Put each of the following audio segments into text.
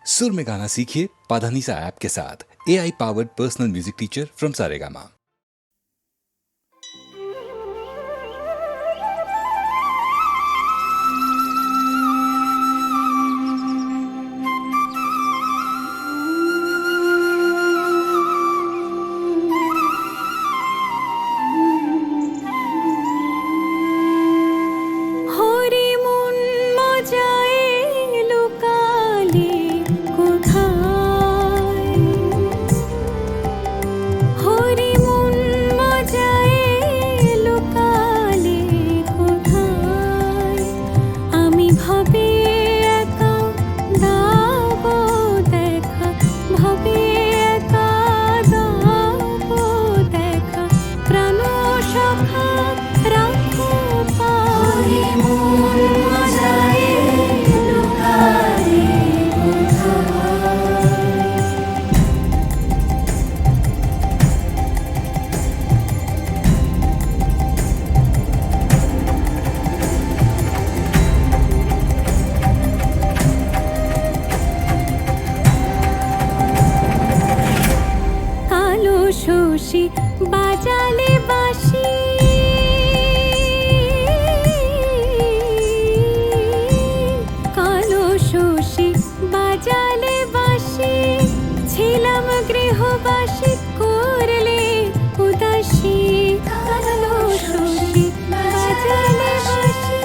सुर में गाना सीखिए पाधानीसा ऐप के साथ। AI powered personal music teacher from Saregama. বাজালে বাঁশি কালো শশী বাজালে বাঁশি ছিলাম গৃহবাসী করলে উদাসী কালো শশী বাজালে বাঁশি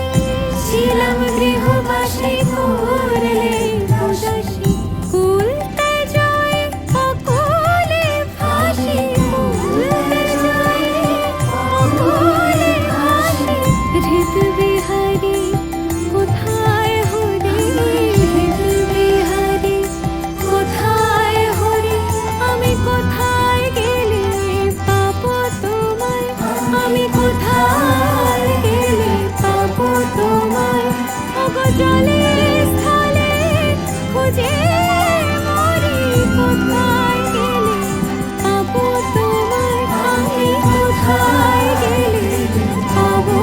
ছিলাম গৃহবাসী করলে উদাসী কুলতে যায় অকুলে ফাঁসি বিহারি কোথায় হরি বিহারি কোথায় হরি আমি কোথায় গেলে পাবো তোমায় আমি কোথায় গেলে পাবো তোমায় ওগো জলে স্থলে খুঁজে মরি কোথায় গেলে পাবো তোমায় আমি কোথায় গেলে পাবো।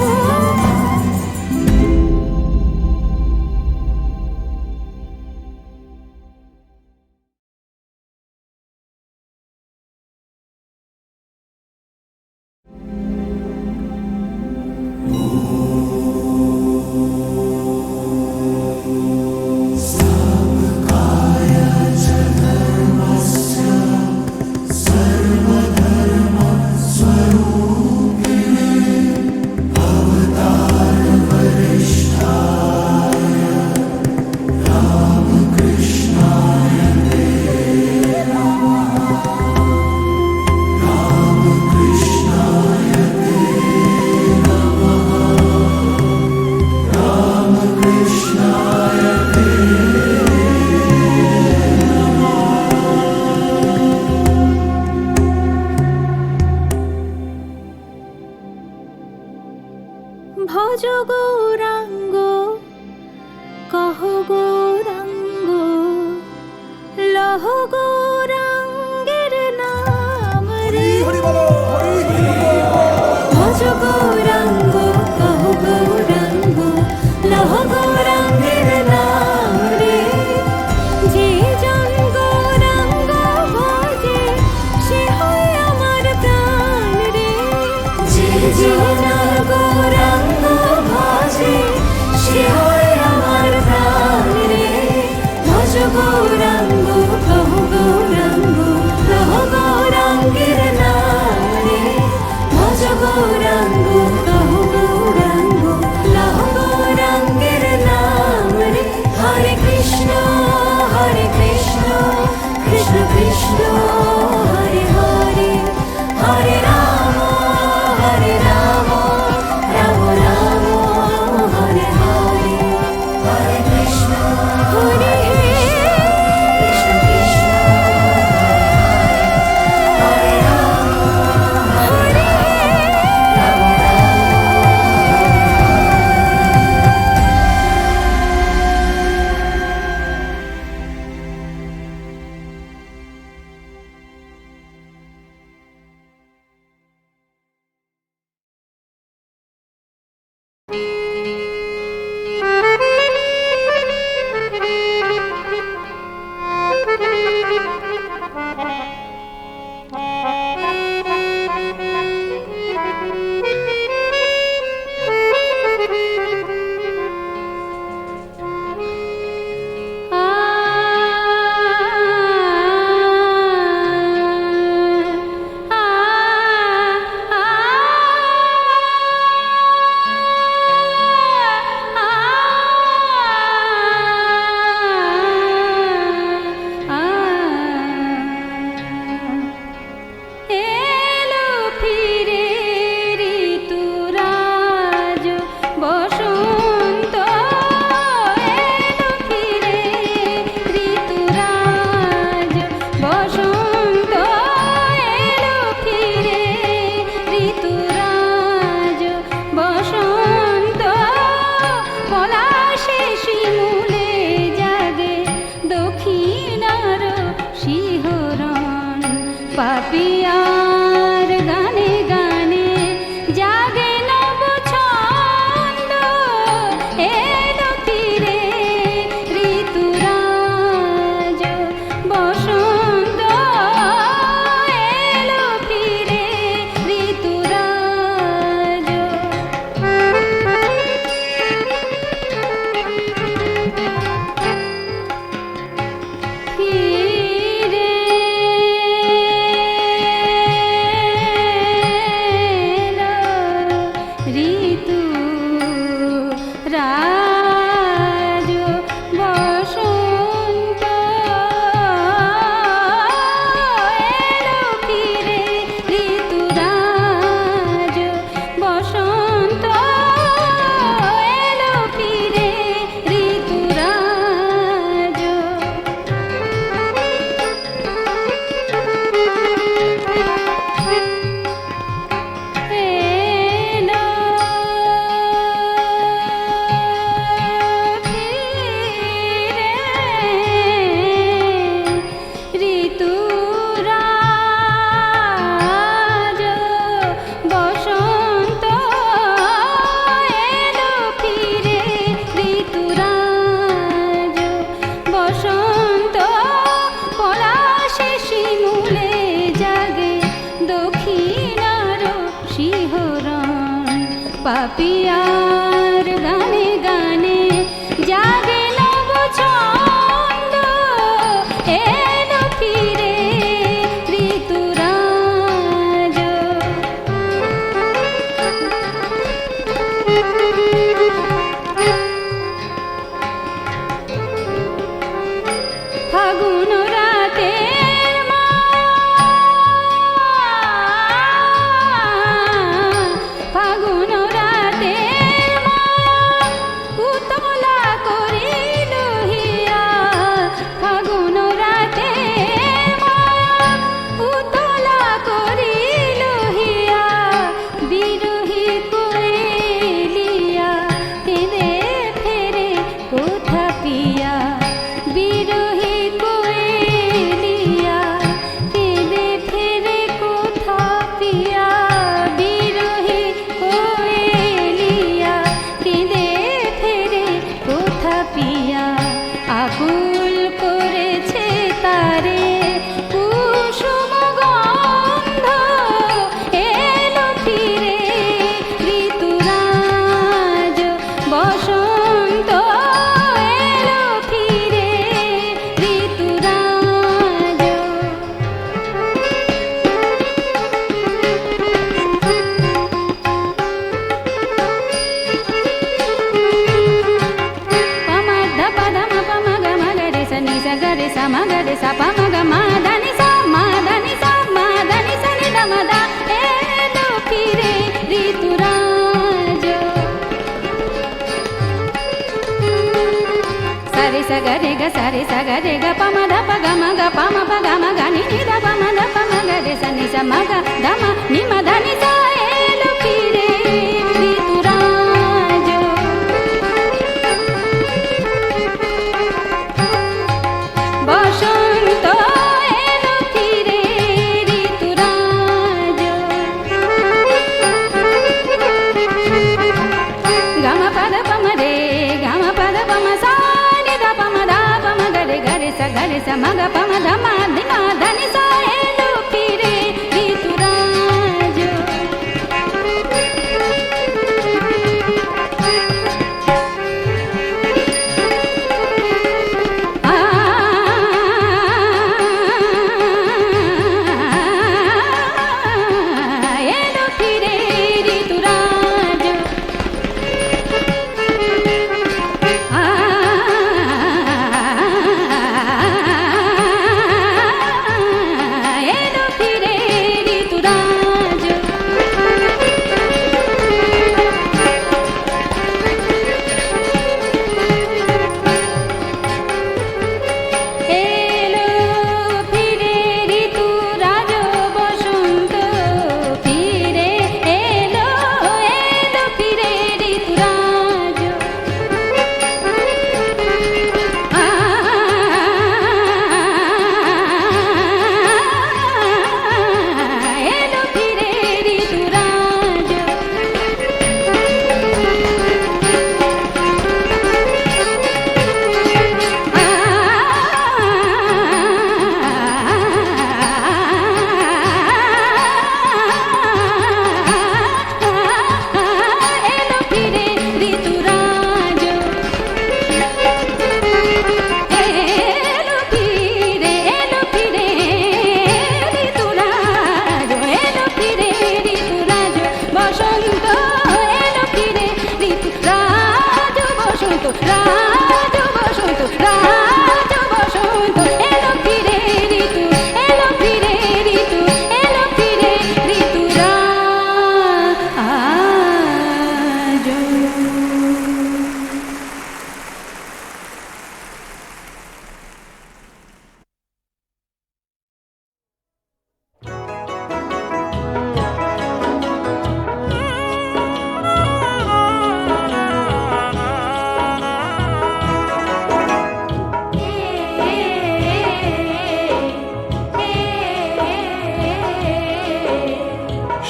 ভজ গৌরাঙ্গ কহ গৌরাঙ্গ লহ গৌরাঙ্গের নাম রে ভজ গৌরাঙ্গ কহ গৌরাঙ্গ লহ গৌরাঙ্গের নাম রে যে জন গৌরাঙ্গ ভজে সে হয় আমার প্রাণ রে যে জন গৌরাঙ্গ ভজে সে হয় আমার প্রাণ রে ভজ গৌরাঙ্গ কহ গৌরাঙ্গ লহ গৌরাঙ্গের নাম রে ভজ গৌরাঙ্গ কহ গৌরাঙ্গ লহ গৌরাঙ্গের নাম রে হরে কৃষ্ণ কৃষ্ণ কৃষ্ণ হরে হরে হরে রাম রাম রাম হরে হরে হরে কৃষ্ণ হরে কৃষ্ণ কৃষ্ণ পাপিয়ার গানে গানে জাগে নব ছন্দ, এলো ফিরে ঋতুরাজ বসন্ত, এলো ফিরে ঋতুরাজ। ফিরে এলো ঋতুরাজ বসন্ত, এলো ফিরে ঋতুরাজ বসন্ত, এলো ফিরে ঋতুরাজ। এলো ফিরে ঋতুরাজ বসন্ত, এলো ফিরে ঋতুরাজ বসন্ত। পলাশে শিমুলে জাগে দক্ষিণার শিহরণ, পাপিয়ার গানে গানে জাগে নব ছন্দ, এলো ফিরে ঋতুরাজ। ফাগুন রাতের ফাগুন রাতের উতলা করিল হিয়া, ফাগুন রাতের উতলা করিল হিয়া, বিরহী কোয়েলিয়া কেঁদে ফেরে কোথা পিয়া, বিরহী কোয়েলিয়া কেঁদে ফেরে কোথা পিয়া, বিরহী কোয়েলিয়া কেঁদে ফেরে কোথা পিয়া। আকুল করেছে তারে কুসুম গন্ধ, এলো ফিরে ঋতুরাজ বসন্ত, এলো ফিরে ঋতুরাজ। పమ ధ పద మ పమ గ మ గ రే స ని స గ రే స మ గ రే స ప మ గ మ ధ ని స మ ధ ని స మ ధ ని స ని ధ మ ధ, এলো ফিরে ঋতুরাজ। సరి స గ రే గ సరి స గ రే గ ప మ ధ ప గ మ గ ప మ ప గ మ గ ని ని ధ ప మ ధ ప మ గ రే స ని స మ గ ధ మ ని మ ధ ని స, এলো ফিরে ঋতুরাজ। বসন্ত, এলো ফিরে ঋতুরাজ। গম পদ পম রে গম পদ পম সা নি ধ পম ধ পম গ রে গ রে স ম গ পম ধ ম নি ম ধ নি সা, এলো ফিরে ঋতুরাজ। এলো ফিরে ঋতুরাজ। এলো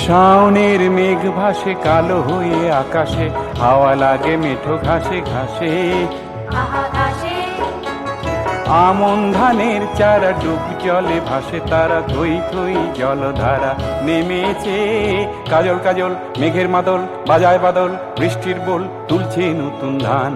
শাওনের মেঘ ভাসে কালো হয়ে আকাশে, হাওয়া লাগে মেঠো ঘাসে ঘাসে। আমন ধানের চারা ডুব জলে ভাসে তারা, থই থই জলধারা নেমেছে। কাজল কাজল মেঘের মাদল, বাজায় বাদল বৃষ্টির বোল, তুলছে নতুন ধান।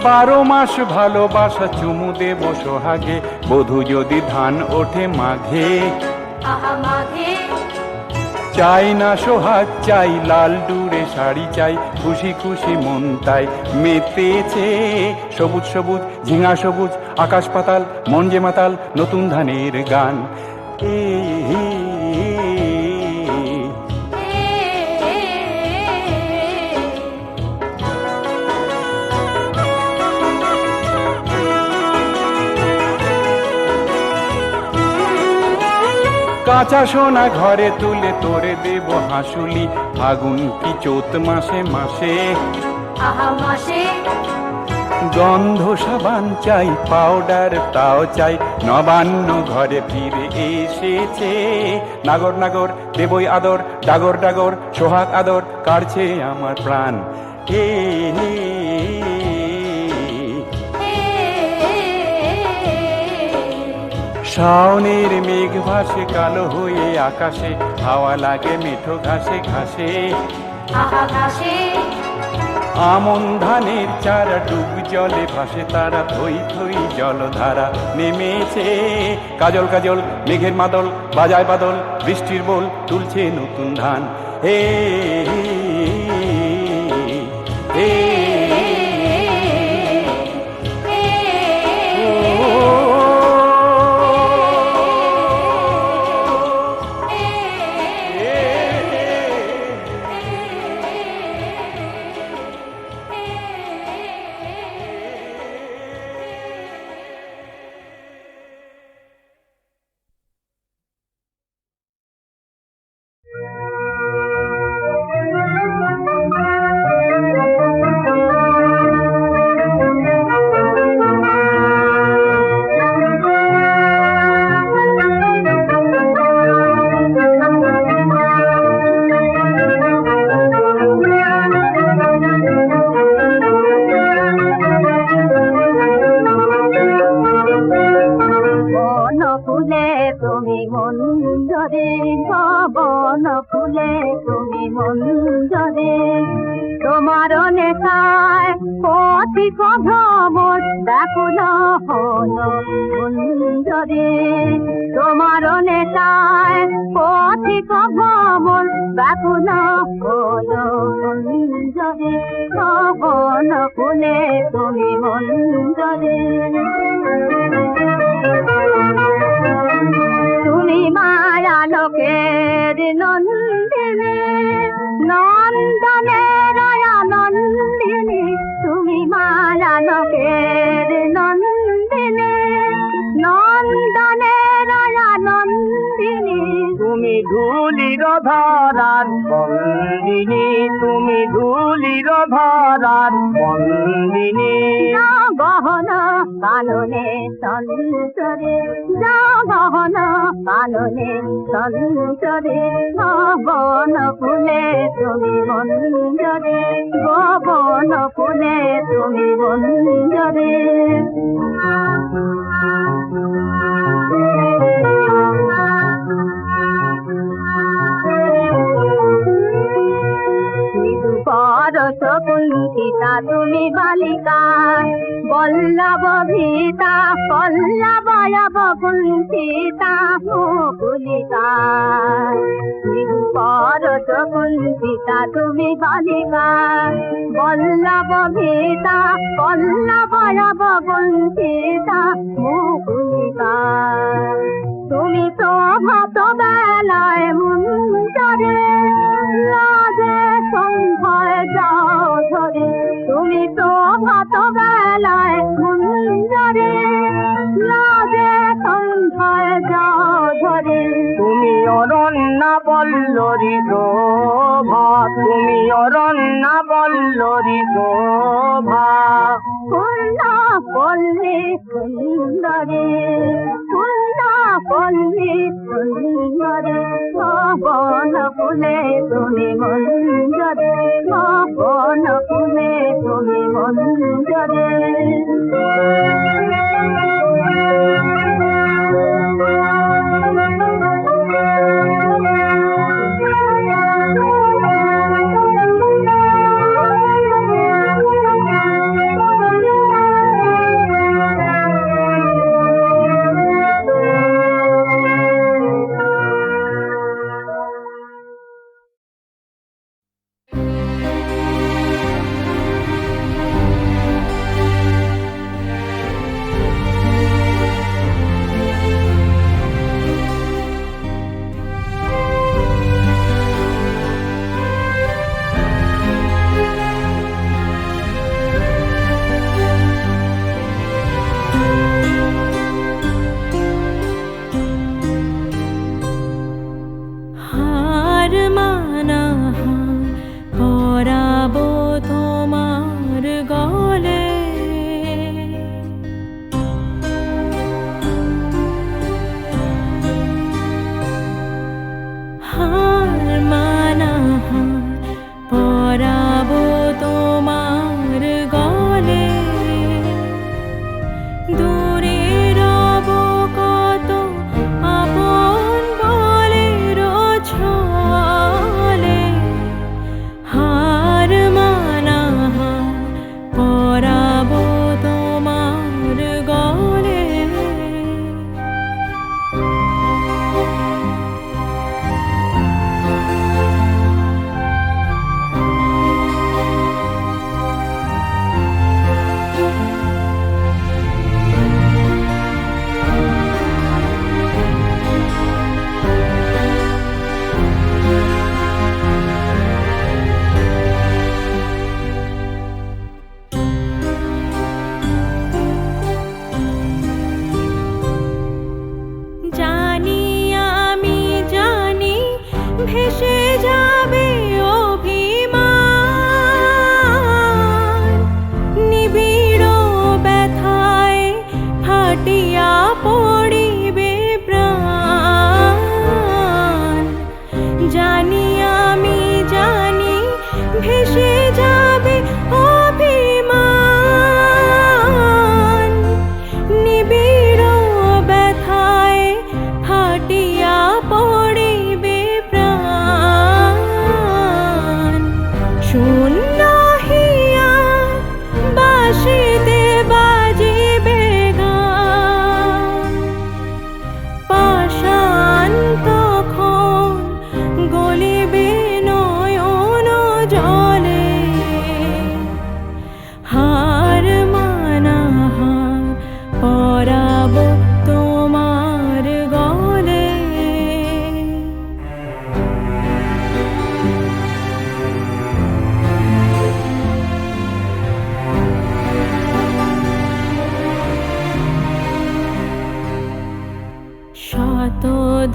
বারো মাস ভালোবাসা চুমু দেব সোহাগে, বধূ যদি ধান ওঠে মাঘে। চাই না সোহাগ চাই লাল ডুরে শাড়ি চাই, খুশি খুশি মন তাই মেতেছে। সবুজ সবুজ ঝিঙা সবুজ আকাশ পাতাল, মন যে মাতাল নতুন ধানের গান। কাঁচা সোনা ঘরে তুলে তোরে দেব হাসুলি, ফাগুন কি চৈত মাসে মাসে। গন্ধ সাবান চাই পাউডার তাও চাই, নবান্ন ঘরে ফিরে এসেছে। নাগর নাগর দেবই আদর, ডাগর ডাগর সোহাগ আদর কাড়ছে আমার প্রাণ। শাওনের মেঘ ভাসে কালো হয়ে আকাশে, হাওয়া লাগে মেঠো ঘাসে ঘাসে। আমন ধানের চারা ডুব জলে ভাসে তারা, থই থই জলধারা নেমেছে। কাজল কাজল মেঘের মাদল, বাজায় বাদল বৃষ্টির বোল, তুলছে নতুন ধান। হে হে তুমি বালিকা বল্লভ ভীতা, পল্লবয়ব কুণ্ঠিতা মুকুলিকা। পরশ কুণ্ঠিতা তুমি বালিকা, বল্লভ ভীতা, পল্লবয়ব কুণ্ঠিতা মুকুলিকা। তুমি প্রভাত বেলায় মুঞ্জরে, লাজে সন্ধ্যায় যাও ধরে। তুমি প্রভাত বেলায় মুঞ্জরে, লাজে সন্ধ্যায় যাও ধরে। তুমি অরণ্য পল্লরী শোভা তুমি অরণ্যা বল্লরী শোভা। পূর্ণা পল্লী সুন্দরী, পূর্ণা পল্লী সুন্দরী, বন ফুলে তুমি মঞ্জরে, বন ফুলে তুমি মঞ্জরে।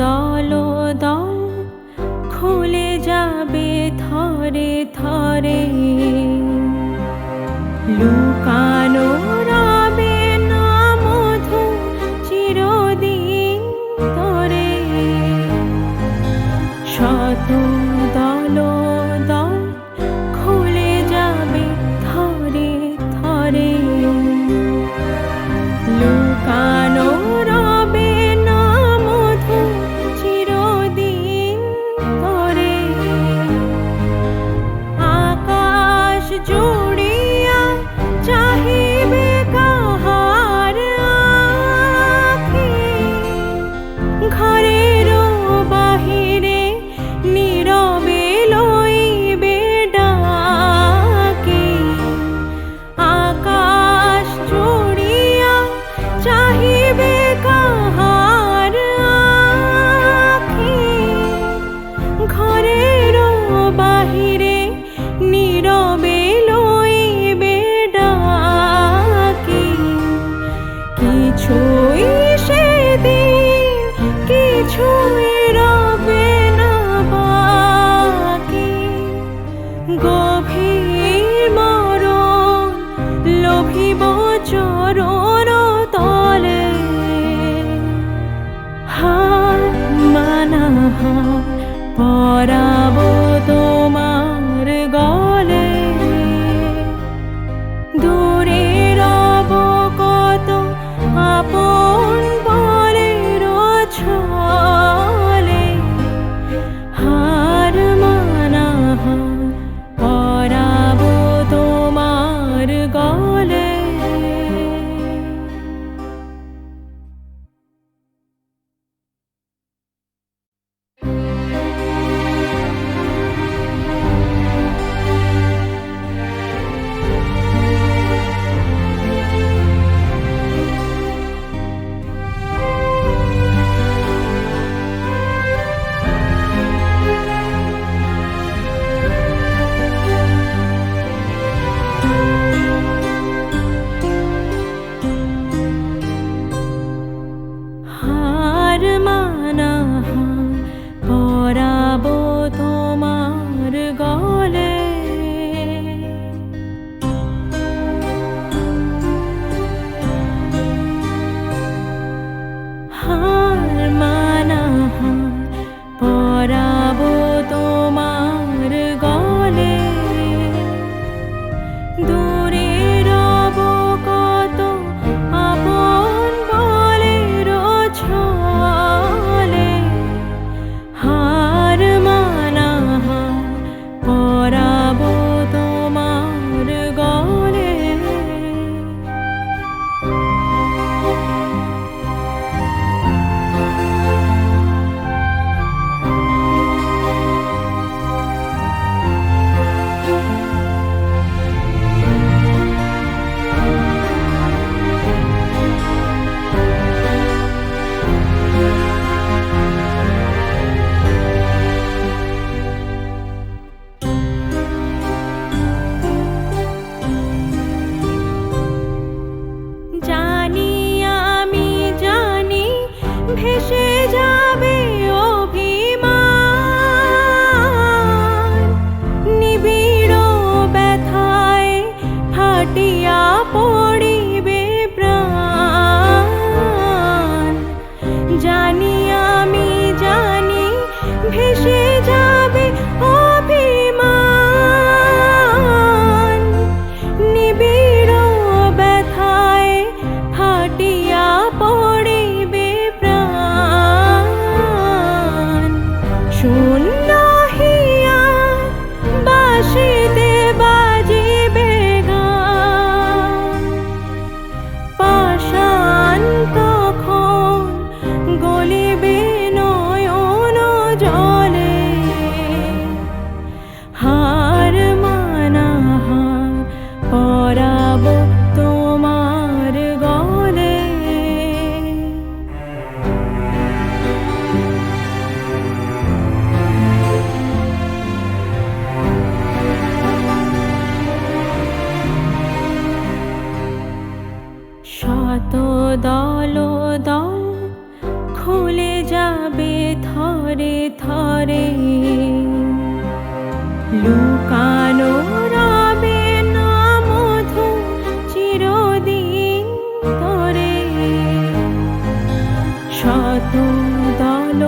দল দল খুলে যাবে থরে থরে, লুকানো রবে না মধু চিরদিন ধরে। শত দল দল খুলে যাবে থরে থরে, লুকানো রবে না মধু চিরদিন ধরে। আকাশ জুড়িয়া চাহিবে কাহার আঁখি, ঘরের বাহিরে নীরবে লইবে ডাকি। আকাশ জুড়িয়া চাহিবে কাহার আঁখি, ঘরের বাহিরে নীরবে লইবে ডাকি। কিছুই সেদিন কিছুই রবে না বাকি, পরাবো তোমার গলে দূরে রব কত আপন পরের ছলে হার মানা পরাবো তোমার গলে হার মানা পরাবো তোমার গলে হার মানা পরাবো তোমার গলে দূরে রব কত আপন বলের ছলে হার মানা পরাবো তোমার গলে জানি আমি জানি ভেসে যাবে অভিমান নিবিড় ব্যথায় ফাটিয়া পড়িবে প্রাণ জানি আমি জানি ভেসে যাবে অভিমান নিবিড় ব্যথায় ফাটিয়া পড়িবে প্রাণ শূন্য হিয়া বাঁশিতে বাজিবে গান পাষাণ তখন গলিবে নয়ন জলে হার মানা পরাবো তোমার গলে শত দল দল খুলে যাবে থরে থরে লুকানো রবে না মধু চিরদিন ধরে শত দল